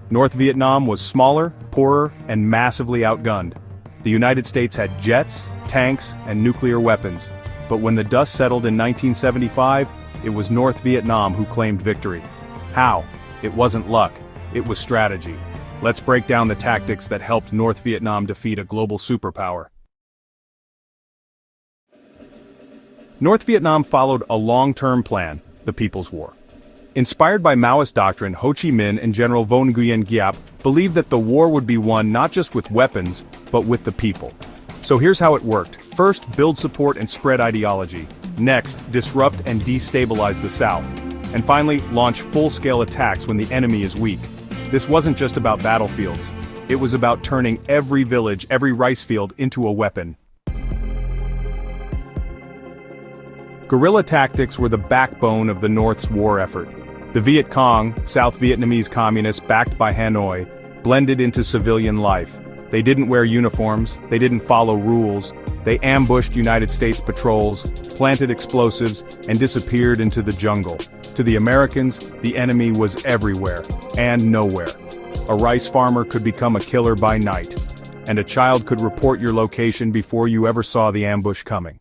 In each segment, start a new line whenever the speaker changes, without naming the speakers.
North Vietnam was smaller, poorer, and massively outgunned. The United States had jets, tanks, and nuclear weapons. But when the dust settled in 1975, it was North Vietnam who claimed victory. How? It wasn't luck, it was strategy. Let's break down the tactics that helped North Vietnam defeat a global superpower. North Vietnam followed a long-term plan, the People's War. Inspired by Maoist doctrine, Ho Chi Minh and General Vo Nguyen Giap believed that the war would be won not just with weapons, but with the people. So here's how it worked. First, build support and spread ideology. Next, disrupt and destabilize the South. And finally, launch full-scale attacks when the enemy is weak. This wasn't just about battlefields. It was about turning every village, every rice field into a weapon. Guerrilla tactics were the backbone of the North's war effort. The Viet Cong, South Vietnamese communists backed by Hanoi, blended into civilian life. They didn't wear uniforms, they didn't follow rules, they ambushed United States patrols, planted explosives, and disappeared into the jungle. To the Americans, the enemy was everywhere, and nowhere. A rice farmer could become a killer by night, and a child could report your location before you ever saw the ambush coming.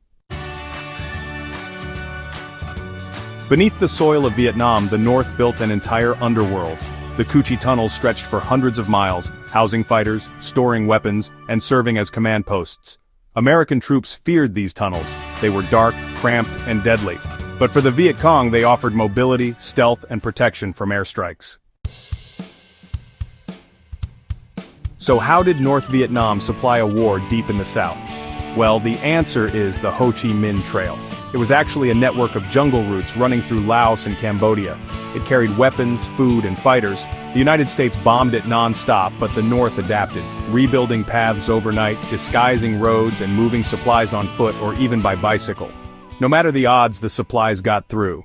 Beneath the soil of Vietnam, the North built an entire underworld. The Cu Chi tunnels stretched for hundreds of miles, housing fighters, storing weapons, and serving as command posts. American troops feared these tunnels. They were dark, cramped, and deadly. But for the Viet Cong, they offered mobility, stealth, and protection from airstrikes. So how did North Vietnam supply a war deep in the South? Well, the answer is the Ho Chi Minh Trail. It was actually a network of jungle routes running through Laos and Cambodia. It carried weapons, food, and fighters. The United States bombed it non-stop, but the North adapted, rebuilding paths overnight, disguising roads, and moving supplies on foot or even by bicycle. No matter the odds, the supplies got through.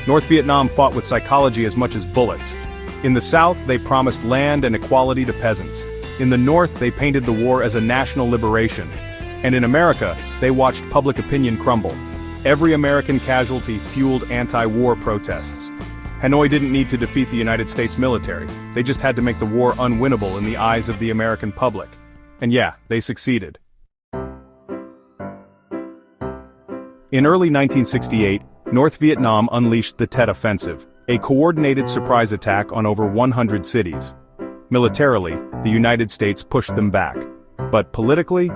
North Vietnam fought with psychology as much as bullets. In the South, they promised land and equality to peasants. In the North, they painted the war as a national liberation. And in America, they watched public opinion crumble. Every American casualty fueled anti-war protests. Hanoi didn't need to defeat the United States military, they just had to make the war unwinnable in the eyes of the American public. And yeah, they succeeded. In early 1968, North Vietnam unleashed the Tet Offensive, a coordinated surprise attack on over 100 cities. Militarily, the United States pushed them back. But politically,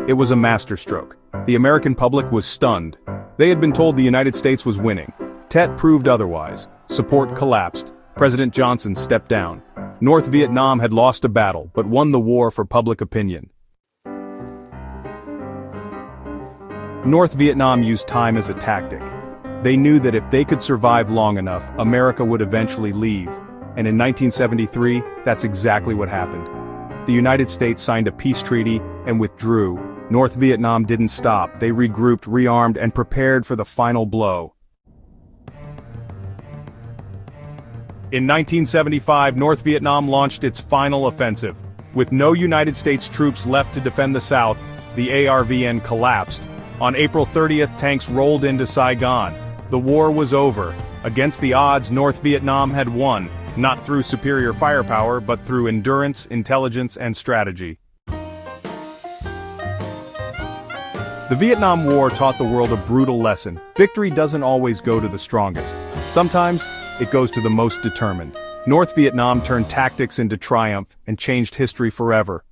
it was a masterstroke. The American public was stunned. They had been told the United States was winning. Tet proved otherwise. Support collapsed. President Johnson stepped down. North Vietnam had lost a battle, but won the war for public opinion. North Vietnam used time as a tactic. They knew that if they could survive long enough, America would eventually leave. And in 1973, that's exactly what happened. The United States signed a peace treaty and withdrew. North Vietnam didn't stop. They regrouped, rearmed, and prepared for the final blow. In 1975, North Vietnam launched its final offensive. With no United States troops left to defend the South, the ARVN collapsed. On April 30th, tanks rolled into Saigon. The war was over. Against the odds, North Vietnam had won, not through superior firepower, but through endurance, intelligence, and strategy. The Vietnam War taught the world a brutal lesson. Victory doesn't always go to the strongest. Sometimes, it goes to the most determined. North Vietnam turned tactics into triumph and changed history forever.